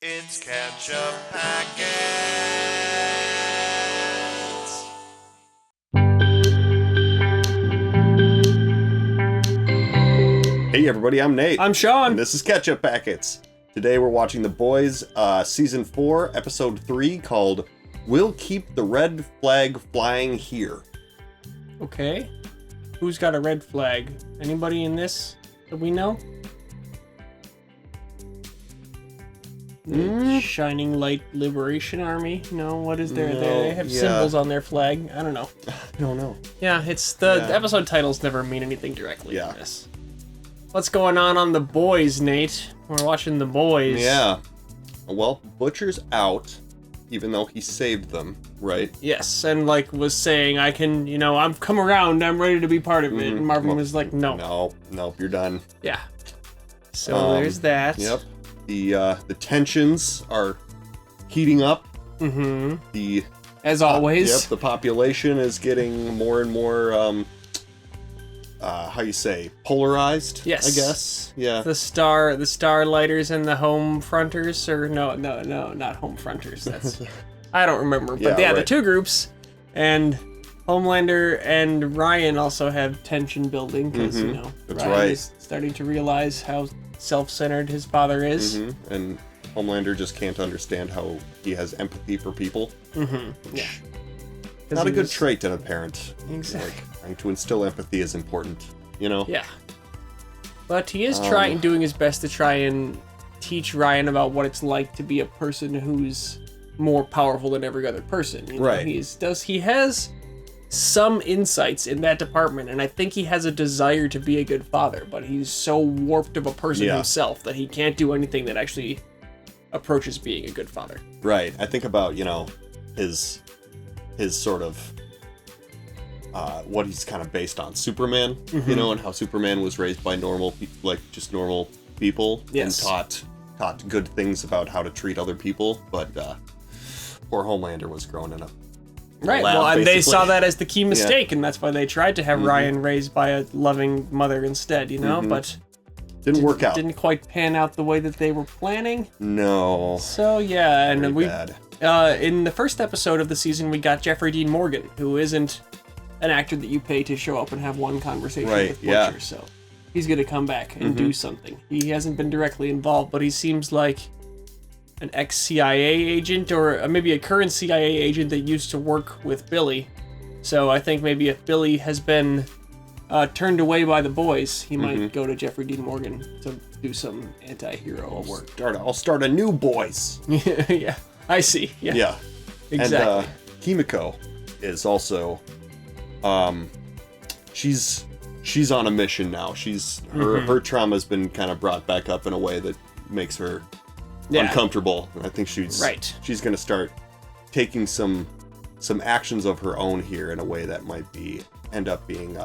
It's Ketchup Packets. Hey everybody, I'm Nate. I'm Sean. And this is Ketchup Packets. Today we're watching The Boys, Season 4, Episode 3, called We'll Keep the Red Flag Flying Here. Okay. Who's got a red flag? Anybody in this that we know? The Shining Light Liberation Army? No, what is there? No, They have symbols on their flag. I don't know. I don't know. Yeah, it's the episode titles never mean anything directly in this. What's going on The Boys, Nate? We're watching The Boys. Yeah. Well, Butcher's out, even though he saved them, right? Yes, and was saying, I can, I've come around, I'm ready to be part of it. And Marvin was like, no. No, you're done. Yeah. So there's that. Yep. The tensions are heating up. Mm-hmm. As always. Yep, the population is getting more and more, polarized? Yes. I guess. Yeah. The Starlighters and the Home Fronters, or no, not Home Fronters. That's I don't remember, but right. The two groups, and Homelander and Ryan also have tension building because That's Ryan right. is starting to realize how self-centered his father is. And Homelander just can't understand how he has empathy for people. Yeah. Not a good trait in a parent. Exactly. Trying to instill empathy is important, Yeah. But he is doing his best to try and teach Ryan about what it's like to be a person who's more powerful than every other person. Right. He has some insights in that department, and I think he has a desire to be a good father, but he's so warped of a person himself that he can't do anything that actually approaches being a good father. Right. I think about, his sort of what he's kind of based on Superman, and how Superman was raised by normal people and taught good things about how to treat other people, but poor Homelander was grown in a right. lab, well, and basically. they saw that as the key mistake, and that's why they tried to have Ryan raised by a loving mother instead, but didn't work out. Didn't quite pan out the way that they were planning. No. So yeah, and Very bad. In the first episode of the season, we got Jeffrey Dean Morgan, who isn't an actor that you pay to show up and have one conversation with Butcher, so he's gonna come back and do something. He hasn't been directly involved, but he seems like an ex-CIA agent, or maybe a current CIA agent that used to work with Billy. So I think maybe if Billy has been turned away by the boys, he might go to Jeffrey Dean Morgan to do some anti-hero work. I'll start a new Boys. Yeah, I see. Yeah. Exactly. And Kimiko is also, she's on a mission now. Her trauma's been kind of brought back up in a way that makes her uncomfortable. And I think she's going to start taking some actions of her own here in a way that might end up being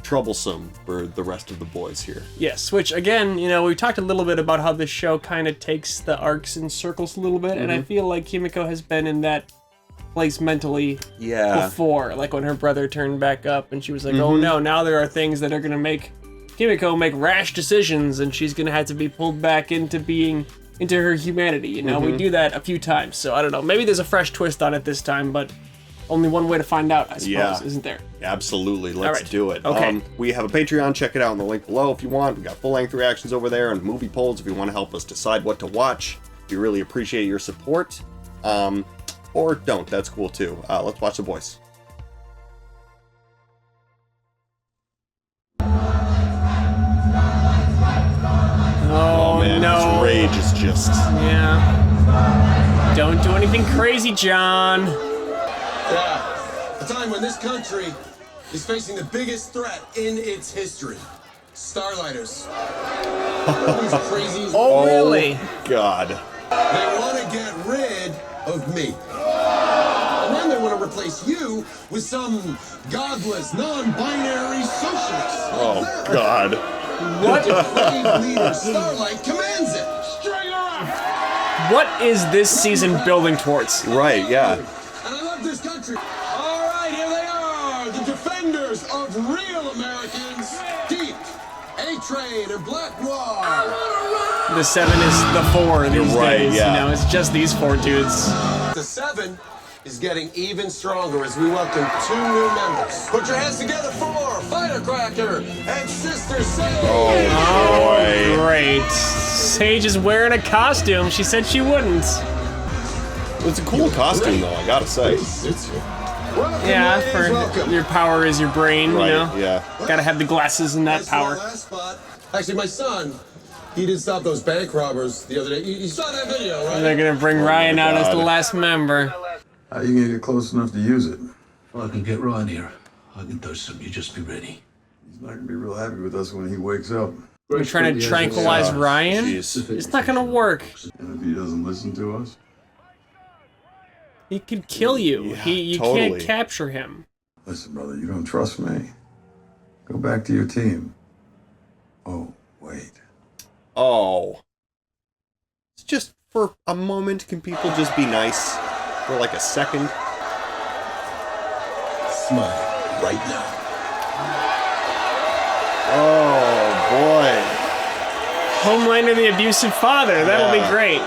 troublesome for the rest of the boys here. Yes, which again, we talked a little bit about how this show kind of takes the arcs in circles a little bit, and I feel like Kimiko has been in that place mentally before, like when her brother turned back up and she was like, oh no, now there are things that are going to make Kimiko make rash decisions, and she's going to have to be pulled back into her humanity. We do that a few times, so I don't know, maybe there's a fresh twist on it this time, but only one way to find out, I suppose, isn't there? Absolutely. Let's do it. Okay. We have a Patreon. Check it out in the link below if you want. We got full-length reactions over there and movie polls if you want to help us decide what to watch. We really appreciate your support. Or don't. That's cool, too. Let's watch The Boys. Oh, man. no. His rage is just... Yeah. Don't do anything crazy, John. Yeah, a time when this country is facing the biggest threat in its history. Starlighters. These crazies. Oh, really? God. They want to get rid of me. And then they want to replace you with some godless, non-binary socialist. Oh, God. What? The depraved leader, Starlight, commands it. String her up. What is this season building towards? Right, yeah. And I love this country. All right, here they are, the defenders of real Americans. Deep, A-Train, and Black Noir. I wanna ride! The 7 is the 4 these right, days. yeah. You know, it's just these 4 dudes. The 7 is getting even stronger as we welcome 2 new members. Put your hands together for Firecracker and Sister Sage. Oh, boy. Great. Sage is wearing a costume. She said she wouldn't. It's a cool costume, though, I gotta say. Welcome, Yeah, ladies, for welcome. your power is your brain, Right, you know? yeah. Gotta have the glasses and that That's my power. last spot. Actually, my son, he did stop those bank robbers the other day. You saw that video, right? They're gonna bring Ryan out as the God. last member. How you gonna get close enough to use it? Well, I can get Ron here. I can touch some. You just be ready. He's not gonna be real happy with us when he wakes up. We're trying to tranquilize Ryan. Jeez. It's not gonna work. And if he doesn't listen to us, He could kill you. Yeah, You totally. can't capture him. listen, brother, you don't trust me. Go back to your team. Oh, wait. Oh. It's just for a moment, can people just be nice for like a second? Smile right now. Oh, boy. Homelander, the abusive father. That'll Yeah. be great.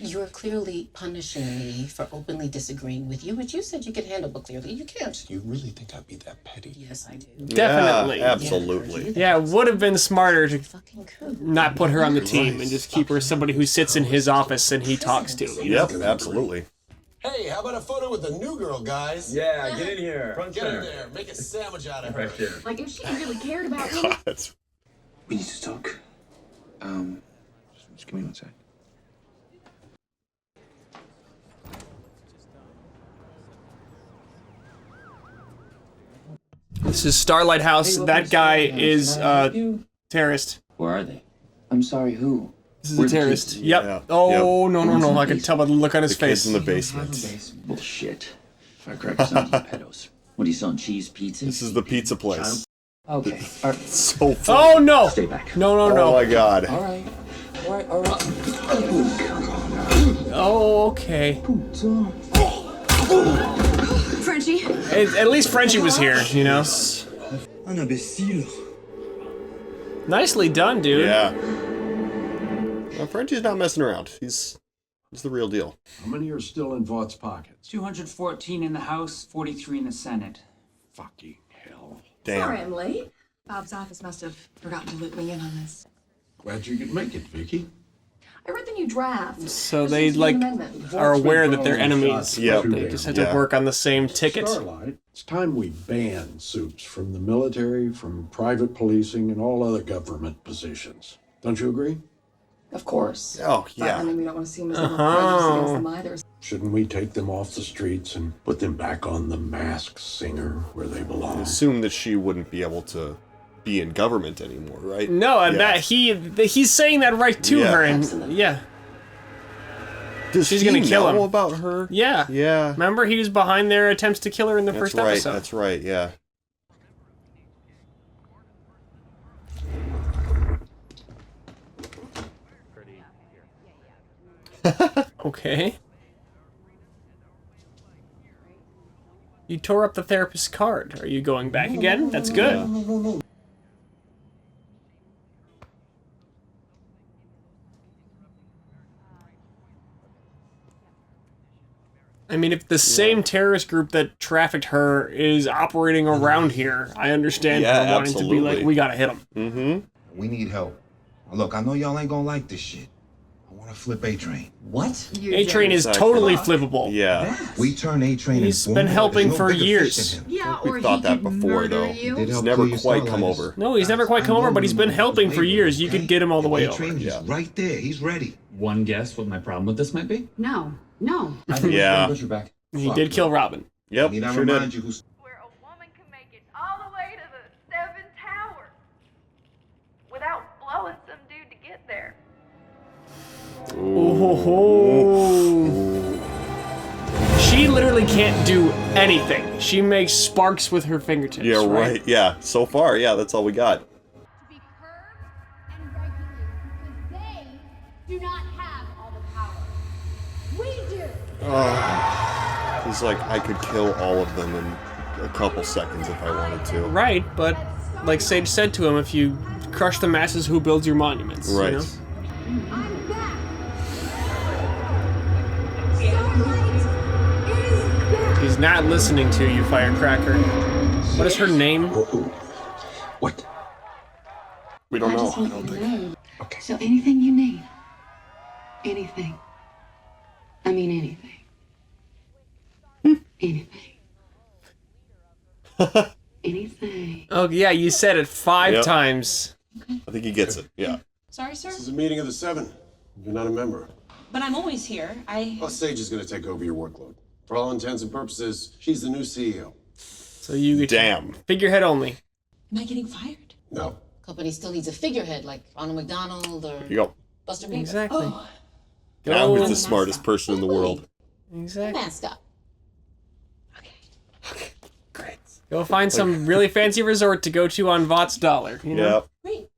You are clearly punishing me for openly disagreeing with you, which you said you could handle, but clearly you can't. You really think I'd be that petty? Yes, I do. Definitely. Yeah, absolutely. Yeah, it would have been smarter to Fucking could. not put her on the team and just keep her as somebody who sits in his office and he talks to. You know? Yep, absolutely. Hey, how about a photo with the new girl, guys? Yeah, get in here. Front Get in center. there. Make a sandwich out of her. Right there. Like, if she really cared about me, God, that's- We need to talk. Just give me 1 sec. This is Starlight House. That guy is terrorist. Where are they? I'm sorry, who? This is Where a the terrorist. kids? Yep. Yeah. Oh, no, no, Who's in no. the I can tell by the look on his the kids face. in the basement. Bullshit. Firecrackers sound like pedos. What are you selling? Cheese, pizza? This is the pizza place. Okay. All right. So funny. Oh, no. Stay back. No, no, Oh no. my god. All right. All right. All right. Oh, come on now. Oh, okay. Frenchie. At least Frenchie was here, you know? Un imbécile. Nicely done, dude. Yeah. Well, Frenchie's not messing around. He's the real deal. How many are still in Vaught's pockets? 214 in the House, 43 in the Senate. Fucking hell. Damn. Sorry I'm late. Bob's office must have forgotten to loop me in on this. Glad you could make it, Vicky. I read the new draft. So There they, seems to be like, an amendment. are aware that they're enemies. Yep. They just have to Yeah. work on the same ticket. Starlight, it's time we ban suits from the military, from private policing, and all other government positions. Don't you agree? Of course. Oh, But, I yeah. mean, we don't want to seem as though we're prejudiced against them either. Shouldn't we take them off the streets and put them back on the Masked Singer where they belong? Assume that she wouldn't be able to be in government anymore, right? No, and Yeah. he's saying that right to Yeah. her, and Absolutely. yeah, Does she's he gonna kill know him. about her? yeah. Yeah. Remember, he was behind their attempts to kill her in the That's first right. episode. That's right. Yeah. Okay. You tore up the therapist's card. Are you going back again? That's good. I mean, if the same terrorist group that trafficked her is operating around here, I understand Yeah, her wanting to be like, absolutely. we gotta hit them. Mm-hmm. We need help. Look, I know y'all ain't gonna like this shit. I wanna flip A-Train. What? A-Train is Exactly. totally flippable. Yeah. We turn A-Train He's and been boom, helping there's no for bigger years. fish than him. Yeah, We've or thought he that could before, murder though. you. Did He's help never kill your quite come Starlighters. over. No, he's never quite come over, but he's been helping for years. You could get him all the way over. A-Train is Yeah. right there. He's ready. One guess what my problem with this might be? No, no. Yeah. Got your back. He did kill Robin. Yep. Need I Sure remind did. you who's Where a woman can make it all the way to the 7 Towers without blowing some dude to get there. Oh. She literally can't do anything. She makes sparks with her fingertips. Yeah. Right. Yeah. So far, yeah. That's all we got. To be curbed and regulated because they do not have all the power. We do. He's like, I could kill all of them in a couple seconds if I wanted to. Right, but like Sage said to him, if you crush the masses, who builds your monuments? Right. You know? I'm back. Starlight is back. He's not listening to you, Firecracker. What is her name? What? We don't know. I don't think. Okay. So anything you need. Anything. I mean anything. Anything. Anything. Oh, yeah, you said it 5 Yep. times. I think he gets it. Yeah. Sorry, sir? This is a meeting of the 7. You're not a member. But I'm always here. Well, Sage is going to take over your workload. For all intents and purposes, she's the new CEO. So you get Damn. figurehead only. Am I getting fired? No. Company still needs a figurehead like Ronald McDonald or Here you go. Buster Beaver. Exactly. Oh, Now he's the Go. smartest person in the world. Exactly. Mascot. Great. Go find some really fancy resort to go to on Vought's dollar. You know? Great.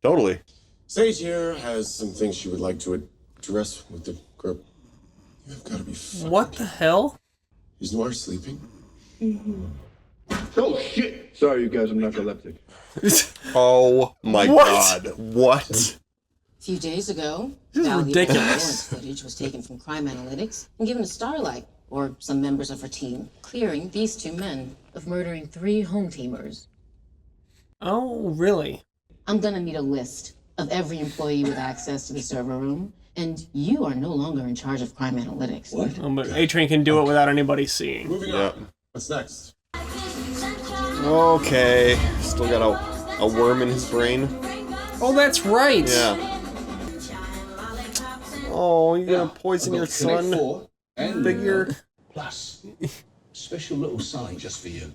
Totally. Sage here has some things she would like to address with the group. You've got to be fucking What the hell? Is Noir sleeping? Oh, shit! Sorry, you guys, I'm narcoleptic. Oh my What? god. What? A few days ago, This is valuable ridiculous. surveillance footage was taken from Crime Analytics and given to Starlight, or some members of her team, clearing these 2 men of murdering 3 home teamers. Oh, really? I'm gonna need a list of every employee with access to the server room, and you are no longer in charge of Crime Analytics. What? Oh, but A-Train can do it without anybody seeing. Moving Yep. on. What's next? Okay. Still got a worm in his brain. Oh, that's right. Yeah. Oh, you're gonna poison your son. Figure. Plus, special little sign just for you.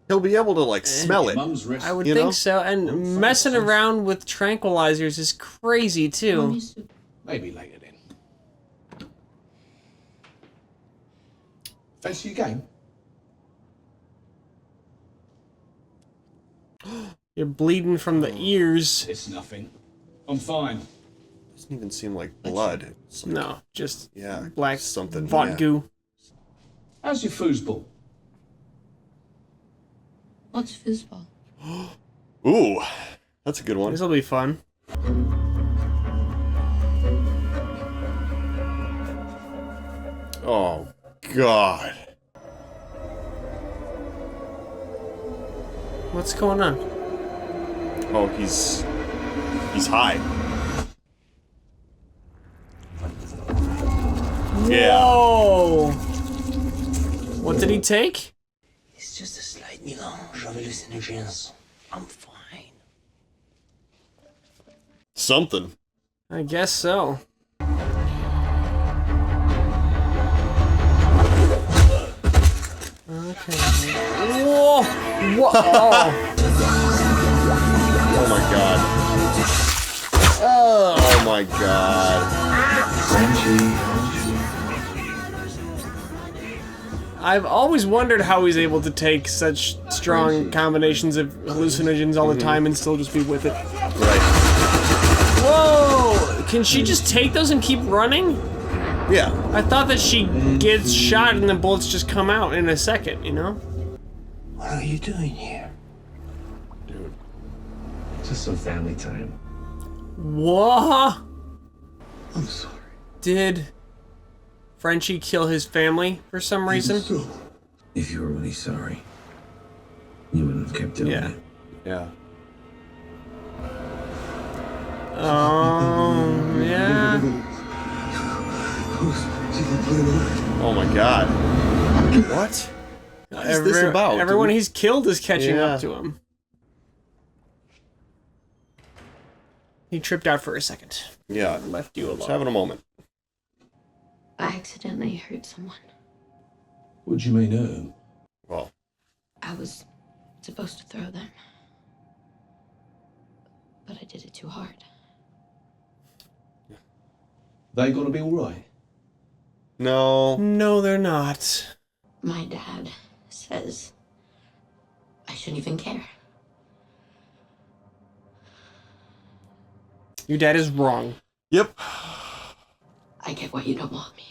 He'll be able to, like, smell it. Mum's wrist. I would You think know? so. And messing around with tranquilizers is crazy, too. Maybe later then. Fancy your game? You're bleeding from the ears. It's nothing. I'm fine. Doesn't even seem like blood. It's like, No, just yeah, black something. Vought yeah. goo. How's your foosball? What's foosball? Ooh, that's a good one. This will be fun. Oh god. What's going on? Oh, he's high. Yeah. Whoa! What did he take? It's just a slight melange of hallucinogens. I'm fine. Something. I guess so. Okay. Whoa! Whoa! Oh. Oh my god. Oh my god. I've always wondered how he's able to take such strong combinations of hallucinogens all the time and still just be with it. Right. Whoa! Can she just take those and keep running? Yeah. I thought that she gets shot and the bullets just come out in a second, you know? What are you doing here? Dude. Just some family time. What? I'm sorry. Did Frenchie kill his family for some reason? If you were really sorry, you wouldn't have kept doing it. Yeah. Yeah. Oh my god. What? What is this about? Everyone dude? he's killed is catching Yeah. up to him. He tripped out for a second. Yeah. Left you alone. Just having a moment. I accidentally hurt someone. What do you mean, Well. I was supposed to throw them. But I did it too hard. They gonna be alright? No. No, they're not. My dad says I shouldn't even care. Your dad is wrong. Yep. I get why you don't want me.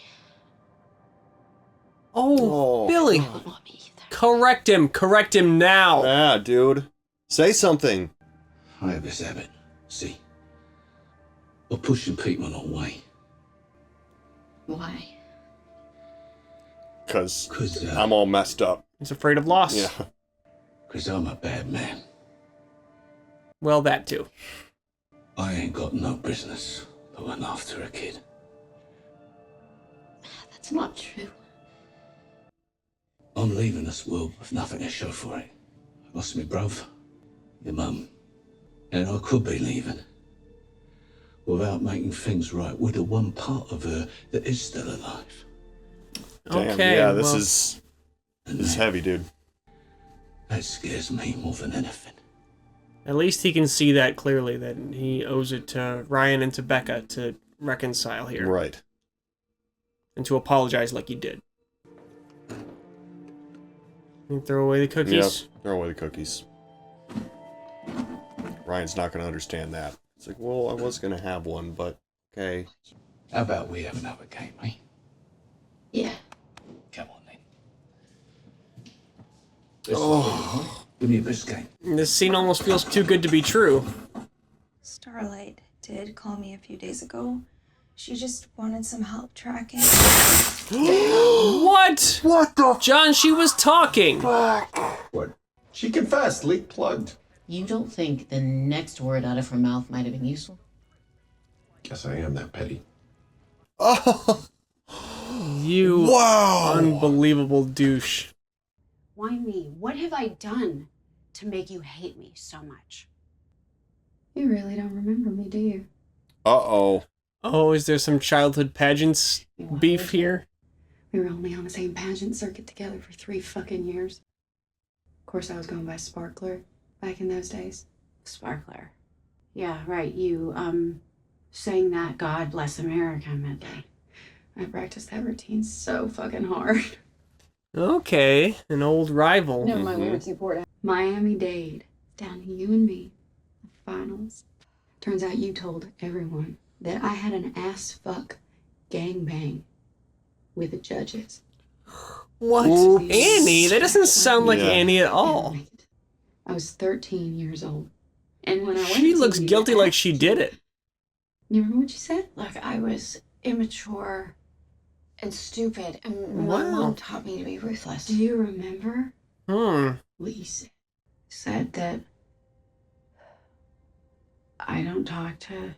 Oh, Billy. You don't want me either. Correct him. Correct him now. Yeah, dude. Say something. I have this habit, see, of pushing people away. Why? Because I'm all messed up. He's afraid of loss. Yeah. Because I'm a bad man. Well, that too. I ain't got no business looking after a kid. That's not true. I'm leaving this world with nothing to show for it. I lost my brother, your mum, and I could be leaving without making things right with the one part of her that is still alive. Damn, Okay, yeah, this is heavy, dude. That scares me more than anything. At least he can see that clearly, that he owes it to Ryan and to Becca to reconcile here. Right. And to apologize like he did. You throw away the cookies? Yep, throw away the cookies. Ryan's not going to understand that. It's like, well, I was going to have one, but okay. How about we have another game, eh? Yeah. Come on, then. Give me a biscuit. This scene almost feels too good to be true. Starlight did call me a few days ago. She just wanted some help tracking. What? What the? John, she was talking. What? She confessed. Leak plugged. You don't think the next word out of her mouth might have been useful? Guess I am that petty. Oh. You wow. Unbelievable douche. Why me? What have I done to make you hate me so much? You really don't remember me, do you? Uh-oh. Oh, is there some childhood pageants beef here? We were only on the same pageant circuit together for 3 fucking years. Of course, I was going by Sparkler back in those days. Sparkler. Yeah, right. You, sang that God Bless America medley. I practiced that routine so fucking hard. Okay, an old rival. No, my words report. Miami-Dade. Down to you and me. The finals. Turns out you told everyone that I had an ass fuck gangbang with the judges. What? Annie? That doesn't sound like Annie at all. I was 13 years old. And when I went She looks guilty like she did it. You remember what you said? Look, I was immature and stupid, and my mom taught me to be ruthless. Do you remember? What you said that I don't talk to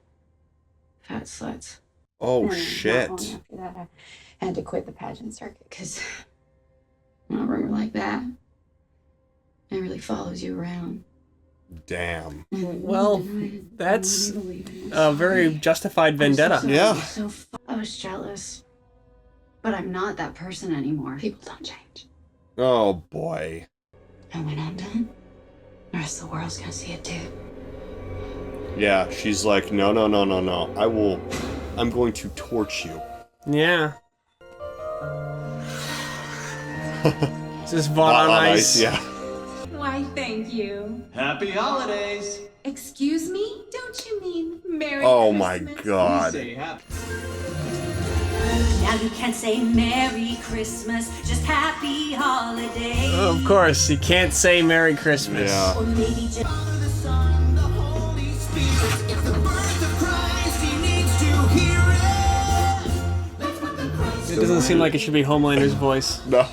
fat sluts. Oh, And shit. not long after that, I had to quit the pageant circuit because a rumor like that, it really follows you around. Damn. Well, that's a very justified vendetta. Yeah. I was jealous, but I'm not that person anymore. People don't change. Oh, boy. And when I'm done, the rest of the world's gonna see it too. Yeah, she's like, no. I'm going to torch you. Yeah. Is this Vaughn on Ice? Yeah. Why, thank you. Happy holidays! Excuse me? Don't you mean Merry Oh Christmas? my god. Now you can't say Merry Christmas, just Happy Holidays. Of course, you can't say Merry Christmas. Yeah. Or maybe just... It doesn't seem like it should be Homelander's voice. No.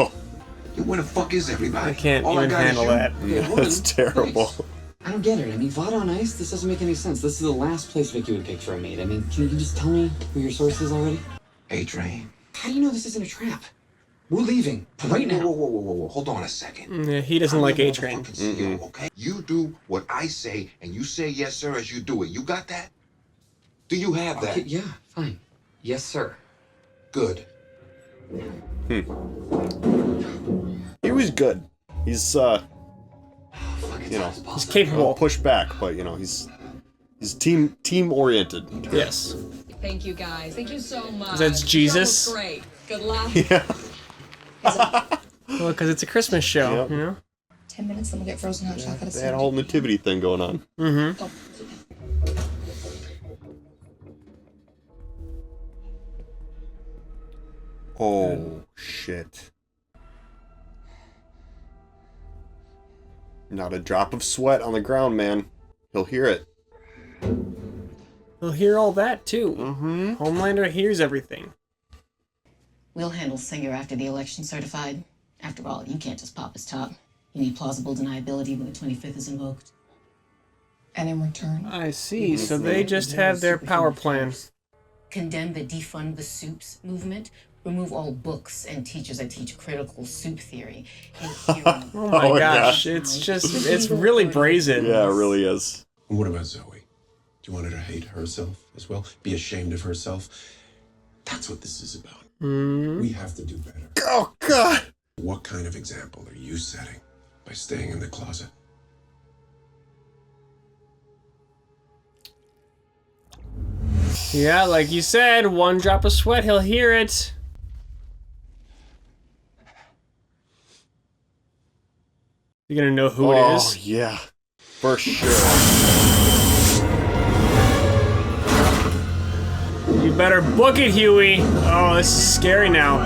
Where the fuck is everybody? I can't All even got is handle you. that. Yeah, that's terrible. I don't get it. I mean, Vada on Ice? This doesn't make any sense. This is the last place Vicky would pick for a mate. I mean, can you just tell me who your source is already? A-Train. How do you know this isn't a trap? We're leaving right now. Whoa. Hold on a second. Yeah, he doesn't like A-Train. Okay? You do what I say, and you say yes, sir, as you do it. You got that? Do you have that? Okay, yeah, fine. Yes, sir. Good. He was good. He's you know, he's capable. He'll push back, but you know, he's team oriented. Yes. Thank you guys. Thank you so much. That's Jesus? That was great. Good luck. Yeah. Well, because it's a Christmas show, Yep. you know? 10 minutes, then we'll get frozen hot chocolate. They had a whole nativity thing going on. Mm-hmm. Oh shit. Not a drop of sweat on the ground, man. He'll hear it. He'll hear all that, too. Mm-hmm. Homelander hears everything. We'll handle Singer after the election's certified. After all, you can't just pop his top. You need plausible deniability when the 25th is invoked. And in return, I see. So they just have their power plan. Condemn the defund the soups movement. Remove all books and teachers that teach critical soup theory. Oh my gosh, it's really brazen. Yeah, it really is. And what about Zoe? Do you want her to hate herself as well? Be ashamed of herself? That's what this is about. We have to do better. Oh, God! What kind of example are you setting by staying in the closet? Yeah, like you said, one drop of sweat, he'll hear it. You're gonna know who it is? Oh, yeah. For sure. You better book it, Huey. Oh, this is scary now.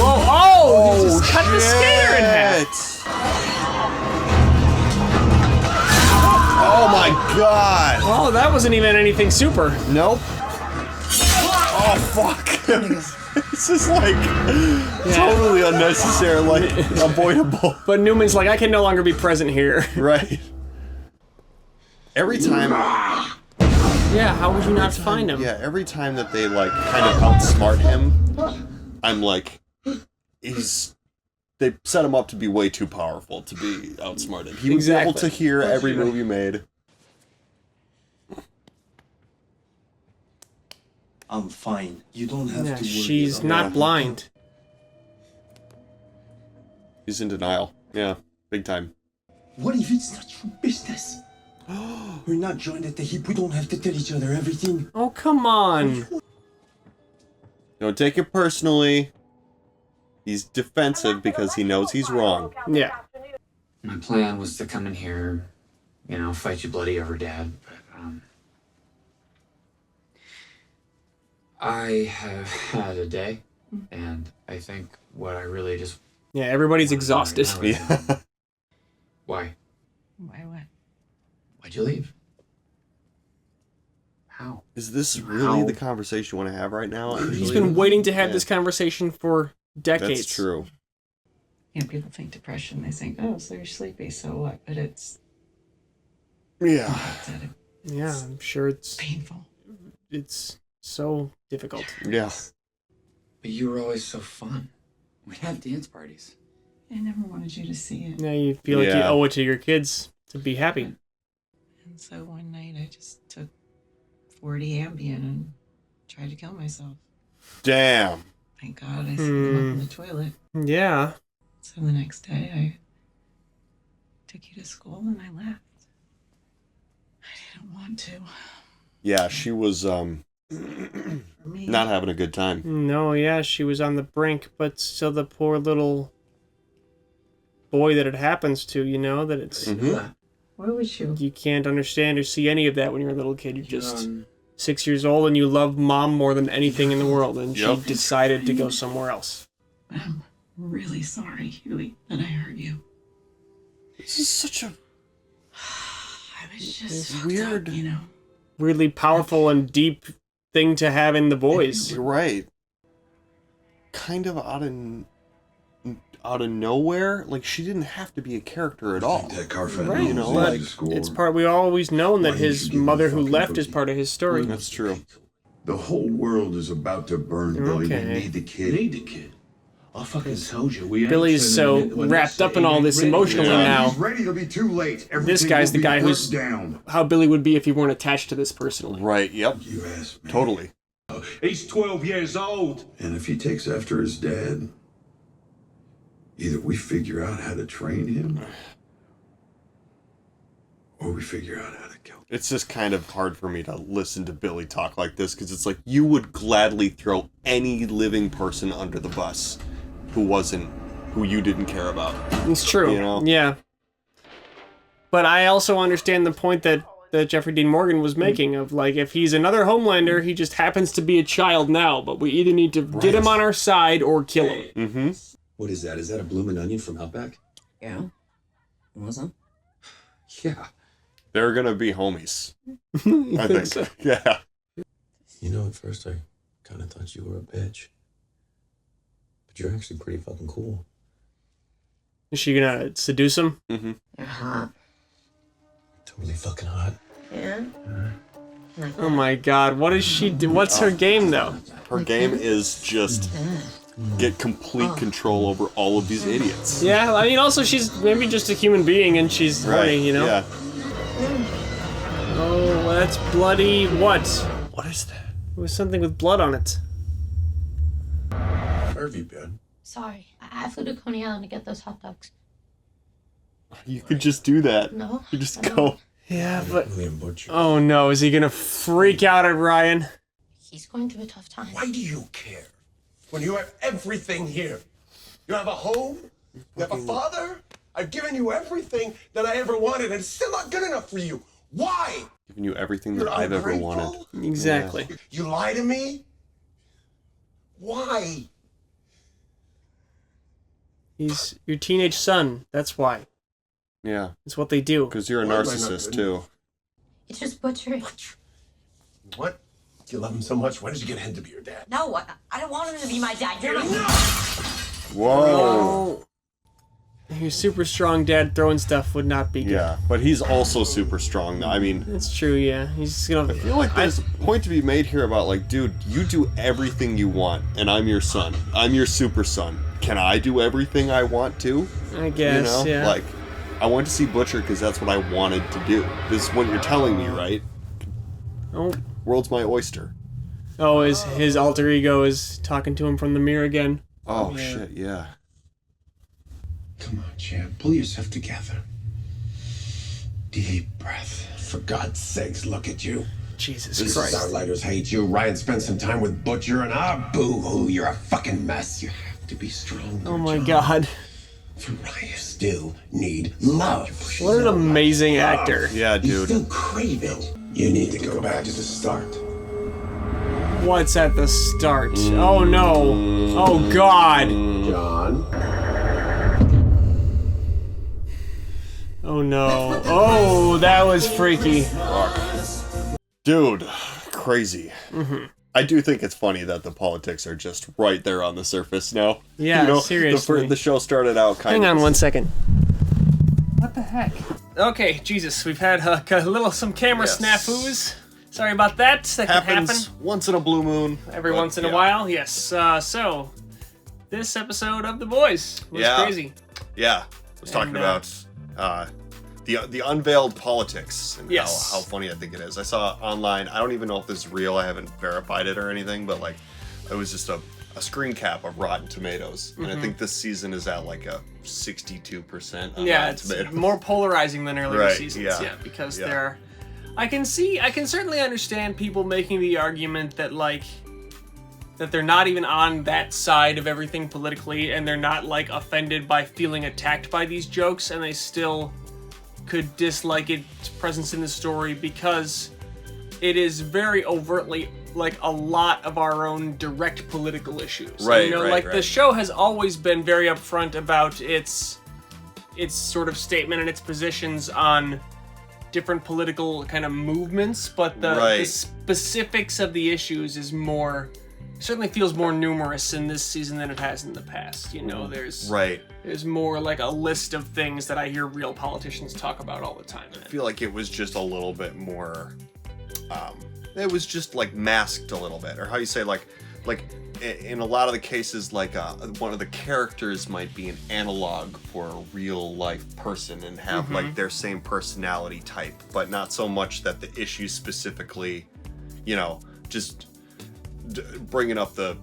Whoa, oh! He just cut the skater in half. Oh my god! Oh, that wasn't even anything super. Nope. Oh fuck! This is like totally unnecessary, like avoidable. But Newman's like, I can no longer be present here. Right. Every time. Yeah, how would you not find him? Yeah, every time that they like kind of outsmart him, I'm like, they set him up to be way too powerful to be outsmarted. He would be able to hear every move you made. I'm fine. You don't have to worry. She's not blind. He's in denial. Yeah, big time. What if it's not your business? We're not joined at the hip. We don't have to tell each other everything. Oh, come on. Don't take it personally. He's defensive because he knows he's wrong. Yeah. My plan was to come in here, you know, fight you bloody over Dad, but, I have had a day, and I think what I really just... Yeah, everybody's exhausted. Yeah. Why? Why what? Why'd you leave? How? Is this really the conversation you want to have right now? He's been waiting to have this conversation for decades. That's true. You know, people think depression, they think, oh, so you're sleepy, so what? But it's... Yeah. Yeah, I'm sure it's... painful. It's so difficult. Yeah. But you were always so fun. We'd have dance parties. I never wanted you to see it. Now you feel like you owe it to your kids to be happy. And so one night I just took 40 Ambien and tried to kill myself. Damn. Thank God I set them up in the toilet. Yeah. So the next day I took you to school and I left. I didn't want to. Yeah, she was not having a good time. No, yeah, she was on the brink, but still the poor little boy that it happens to, you know, that it's... Why would you? You can't understand or see any of that when you're a little kid. You're just 6 years old and you love Mom more than anything in the world, and she decided to go somewhere else. I'm really sorry, Huey, that I hurt you. This is such a... I was just weird, up, you know. Weirdly powerful and deep thing to have in the boys. You're right. Kind of out of nowhere. Like, she didn't have to be a character at all. Right, you know, like, it's part... We always known that his mother who left is part of his story. That's true. The whole world is about to burn, Billy. We need the kid. Need the kid. I fucking told you we ain't Billy's so wrapped up in all this emotionally now. He's ready to be too late. This guy's the guy who's how Billy would be if he weren't attached to this personally. Right, yep. You asked me. Totally. He's 12 years old. And if he takes after his dad, either we figure out how to train him, or we figure out how to kill him. It's just kind of hard for me to listen to Billy talk like this, because it's like you would gladly throw any living person under the bus who you didn't care about. It's true. You know? Yeah. But I also understand the point that that Jeffrey Dean Morgan was making of, like, if he's another Homelander, he just happens to be a child now, but we either need to get him on our side or kill him. Mm-hmm. What is that? Is that a bloomin' onion from Outback? Yeah. Want some? Yeah. They're gonna be homies. I think. So? Yeah. You know, at first I kind of thought you were a bitch. But you're actually pretty fucking cool. Is she gonna seduce him? Mm-hmm. You're hot. Totally fucking hot. Yeah? Oh my god, what does she do? What's her game, though? Her game is just get complete control over all of these idiots. Yeah, I mean, also, she's maybe just a human being, and she's horny, you know? Yeah. Oh, that's bloody what? What is that? It was something with blood on it. Where have you been? Sorry, I flew to Coney Island to get those hot dogs. You could just do that. No. You just go. Yeah, but... William Butcher. Oh no, is he gonna freak out at Ryan? He's going through a tough time. Why do you care? When you have everything here. You have a home, you have a father. I've given you everything that I ever wanted, and it's still not good enough for you. Why? Giving you everything that You're I've ever ungrateful? wanted. Exactly. Yeah. You lie to me? Why? He's your teenage son, that's why. Yeah. It's what they do. Because you're a Why am I not narcissist, good? too. It's just butchering. What? You love him so much. Why did you get him to be your dad? No, I don't want him to be my dad. You're Whoa. Your super strong dad throwing stuff would not be good. Yeah, but he's also super strong, though. I mean... That's true, yeah. He's just gonna... I feel like there's a point to be made here about, like, dude, you do everything you want, and I'm your son. I'm your super son. Can I do everything I want to? I guess, you know? yeah. Like, I went to see Butcher because that's what I wanted to do. This is what you're telling me, right? Oh. World's my oyster. Oh, his alter ego is talking to him from the mirror again. Oh, shit, yeah. Come on, champ. Pull yourself together. Deep breath. For God's sakes, look at you. Jesus These Christ. Starlighters hate you. Ryan spent some time with Butcher, and boo-hoo, you're a fucking mess. You have to be strong. Oh my god. For Ryan still need love. What an amazing actor. Yeah, You dude. still crave it. You need to go back to the start. What's at the start? Oh no. Oh god. John. Oh no. Oh, that was freaky. Dude, crazy. Mm-hmm. I do think it's funny that the politics are just right there on the surface now. Yeah, you know, seriously. The show started out kind of... Hang on 1 second. What the heck? Okay, Jesus, we've had some camera snafus. Sorry about that. That can happen Happens once in a blue moon. every once in a while. Yes. So, this episode of The Boys was crazy. Yeah. I was talking about the unveiled politics and how funny I think it is. I saw online, I don't even know if this is real, I haven't verified it or anything, but like it was just a screen cap of Rotten Tomatoes. And I think this season is at like a 62% on Yeah, Rotten it's Tomatoes. more polarizing than earlier Right, seasons. yeah. Because Yeah. they're... I can certainly understand people making the argument that like that they're not even on that side of everything politically, and they're not like offended by feeling attacked by these jokes, and they still could dislike its presence in the story because it is very overtly like a lot of our own direct political issues. Right, You know, right, like the right. show has always been very upfront about its sort of statement and its positions on different political kind of movements, but the Right. specifics of the issues is more, certainly feels more numerous in this season than it has in the past. You know, there's more like a list of things that I hear real politicians talk about all the time. I feel like it was just a little bit more, it was just like masked a little bit, or how you say, like in a lot of the cases, like one of the characters might be an analog for a real life person and have like their same personality type, but not so much that the issue specifically, you know, just bringing up the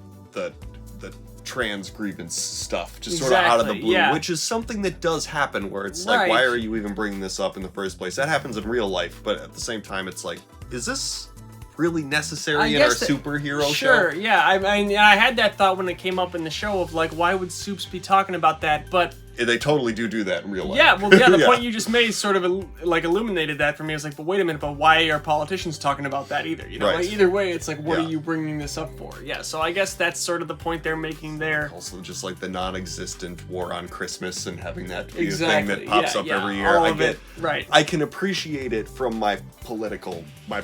trans grievance stuff, just sort of out of the blue, which is something that does happen where it's like, why are you even bringing this up in the first place? That happens in real life, but at the same time, it's like, is this really necessary in our superhero show? Sure, yeah. I mean, I had that thought when it came up in the show of like, why would Soups be talking about that? But they totally do that in real life. Yeah, well, yeah, the point you just made sort of like illuminated that for me. I was like, but wait a minute, but why are politicians talking about that either? You know, Right. like, either way, it's like, what are you bringing this up for? Yeah, so I guess that's sort of the point they're making there. Also, just like the non-existent war on Christmas and having that be Exactly. a thing that pops up every year. All of it. Right. I can appreciate it from my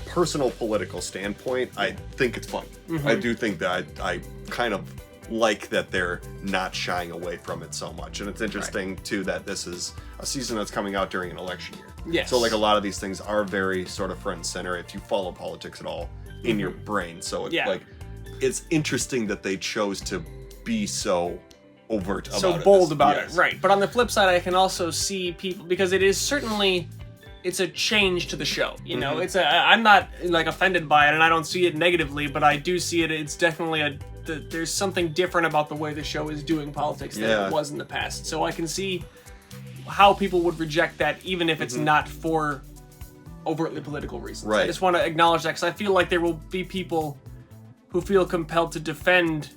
personal political standpoint. I think it's funny. Mhm. I do think that I kind of like that they're not shying away from it so much. And it's interesting too that this is a season that's coming out during an election year. Yes. So like a lot of these things are very sort of front and center if you follow politics at all in your brain. So it's like it's interesting that they chose to be so overt about it. So bold about it, right. But on the flip side, I can also see people, because it is certainly, it's a change to the show, you know? Mhm. It's I'm not like offended by it, and I don't see it negatively, but I do see it, it's definitely there's something different about the way the show is doing politics than it was in the past. So I can see how people would reject that, even if it's not for overtly political reasons. I Right. just want to acknowledge that, because I feel like there will be people who feel compelled to defend,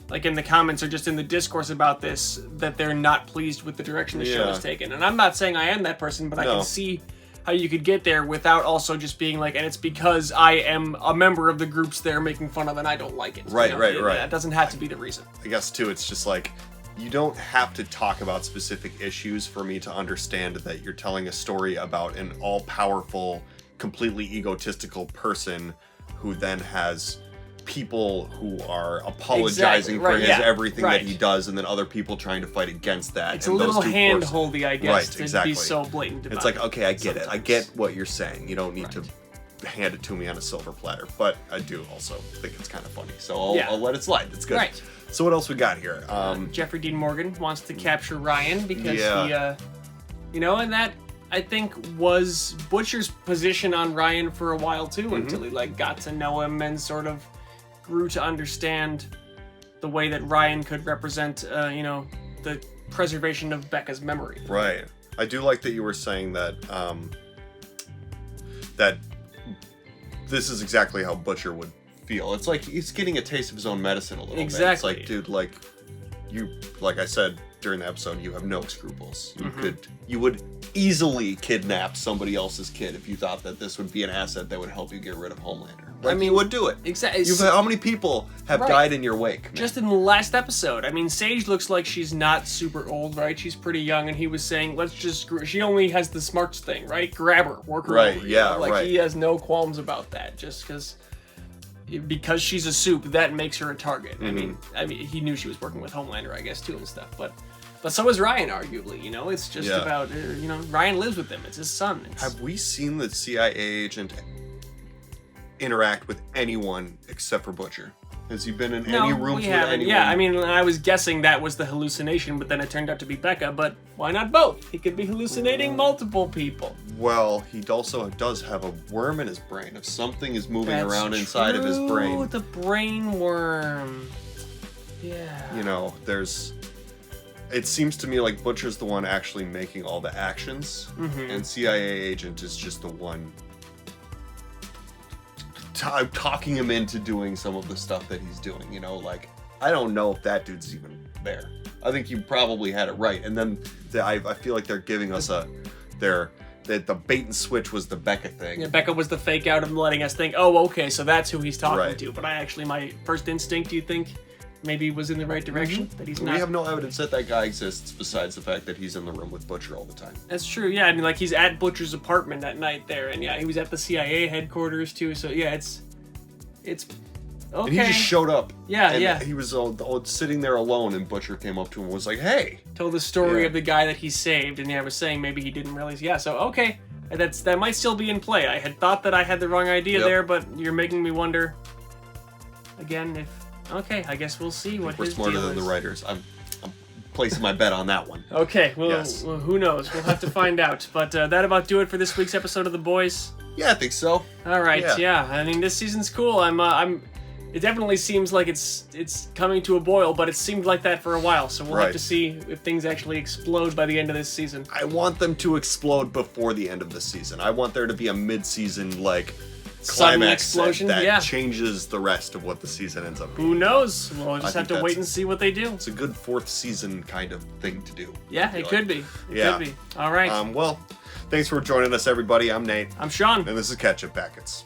like in the comments or just in the discourse about this, that they're not pleased with the direction the show has taken. And I'm not saying I am that person, but I can see how you could get there without also just being like, and it's because I am a member of the groups they're making fun of and I don't like it. Right, You know, right. That doesn't have to be the reason. I guess too, it's just like you don't have to talk about specific issues for me to understand that you're telling a story about an all-powerful, completely egotistical person who then has people who are apologizing for his everything that he does, and then other people trying to fight against that. It's and a little those two forces- hand-holdy, I guess, right, to exactly. be so blatant about It's like, it okay, I get it. I sometimes. get what you're saying. You don't need to hand it to me on a silver platter, but I do also think it's kind of funny. So I'll let it slide. It's good. Right. So what else we got here? Jeffrey Dean Morgan wants to capture Ryan because Yeah. he, and that I think was Butcher's position on Ryan for a while too, until he like got to know him and sort of grew to understand the way that Ryan could represent, the preservation of Becca's memory. Right. I do like that you were saying that that this is exactly how Butcher would feel. It's like he's getting a taste of his own medicine a little bit. It's Exactly. like, dude, like I said during the episode, you have no scruples. You would easily kidnap somebody else's kid if you thought that this would be an asset that would help you get rid of Homelander. Like, you would do it. Exactly. How many people have died in your wake? Man? Just in the last episode. I mean, Sage looks like she's not super old, right? She's pretty young, and he was saying, she only has the smarts thing, right? Grab her, work her Right, over, you yeah, know? Like, right. he has no qualms about that, just because she's a soup, that makes her a target. I mean, he knew she was working with Homelander, I guess, too, and stuff, but so is Ryan, arguably, it's just about, Ryan lives with him, it's his son. Have we seen the CIA agent interact with anyone except for Butcher? Has he been in any rooms with anyone? Yeah, I mean, I was guessing that was the hallucination, but then it turned out to be Becca, but why not both? He could be hallucinating multiple people. Well, he also does have a worm in his brain. If something is moving around inside of his brain, the brain worm. Yeah. It seems to me like Butcher's the one actually making all the actions, and CIA agent is just the one talking him into doing some of the stuff that he's doing. I don't know if that dude's even there. I think you probably had it right, and then I feel like they're giving us that the bait and switch was the Becca thing. Yeah, Becca was the fake out of letting us think, oh, okay, so that's who he's talking to. But my first instinct, do you think, maybe was in the right direction? That he's not. We have no evidence that guy exists besides the fact that he's in the room with Butcher all the time. That's true. Yeah, I mean, like he's at Butcher's apartment that night there, and he was at the CIA headquarters too. So yeah, it's okay. And he just showed up. Yeah, and yeah. He was sitting there alone, and Butcher came up to him and was like, "Hey." Told the story of the guy that he saved, and I was saying maybe he didn't realize. Yeah, so okay, that might still be in play. I had thought that I had the wrong idea there, but you're making me wonder again if. Okay, I guess we'll see what We're his smarter deal than is. the writers. I'm placing my bet on that one. Okay, well, Yes. well, who knows? We'll have to find out. But that about do it for this week's episode of The Boys. Yeah, I think so. All right, yeah. I mean, this season's cool. It definitely seems like it's coming to a boil, but it seemed like that for a while. So we'll have to see if things actually explode by the end of this season. I want them to explode before the end of the season. I want there to be a mid-season sudden climax explosion. that changes the rest of what the season ends up being. Who knows? We'll just I have think to wait that's- and see what they do. It's a good fourth season kind of thing to do. Yeah, it could be. It Yeah. could be. All right. Well, thanks for joining us, everybody. I'm Nate. I'm Sean. And this is Ketchup Packets.